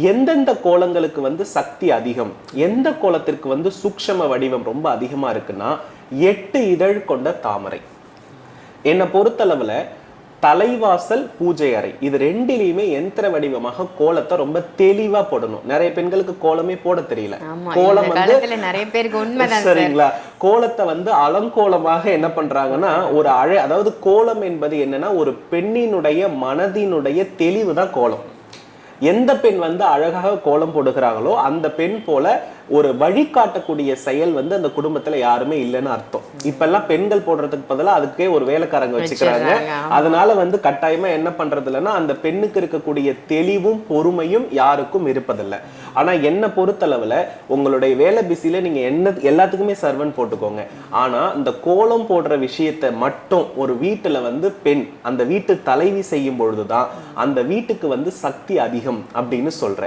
எந்தெந்த கோலங்களுக்கு வந்து சக்தி அதிகம், எந்த கோலத்திற்கு வந்து சூக்ஷ்ம வடிவம் ரொம்ப அதிகமா இருக்குன்னா 8 இதழ் கொண்ட தாமரை. என்னை பொறுத்தளவுல தலைவாசல், பூஜை அறை இது ரெண்டிலையுமே யந்திர வடிவமாக கோலத்தை ரொம்ப தெளிவா போடணும். நிறைய பெண்களுக்கு கோலமே போட தெரியல. கோலம் வந்து நிறைய பேருக்கு உண்மைதான். சரிங்களா? கோலத்தை வந்து அலங்கோலமாக என்ன பண்றாங்கன்னா ஒரு அதாவது கோலம் என்பது என்னன்னா ஒரு பெண்ணினுடைய மனதினுடைய தெளிவு தான் கோலம். எந்த பெண் வந்து அழகாக கோலம் போடுகிறாங்களோ அந்த பெண் போல ஒரு வழிகாட்டக்கூடிய செயல் வந்து அந்த குடும்பத்துல யாருமே இல்லைன்னு அர்த்தம். இப்ப எல்லாம் பெண்கள் போடுறதுக்கு பதிலா அதுக்கே ஒரு வேலைக்காரங்க வச்சுக்கிறாங்க. அதனால வந்து கட்டாயமா என்ன பண்றது இல்லைன்னா அந்த பெண்ணுக்கு இருக்கக்கூடிய தெளிவும் பொறுமையும் யாருக்கும் இருப்பதில்லை. ஆனா என்ன பொறுத்தளவுல உங்களுடைய வேலை பிஸில நீங்க எல்லாத்துக்குமே சர்வன் போட்டுக்கோங்க. ஆனா இந்த கோலம் போடுற விஷயத்தை மட்டும் ஒரு வீட்டுல வந்து பெண் அந்த வீட்டு தலைவி செய்யும் பொழுதுதான் அந்த வீட்டுக்கு வந்து சக்தி அதிகம் அப்படின்னு சொல்றேன்.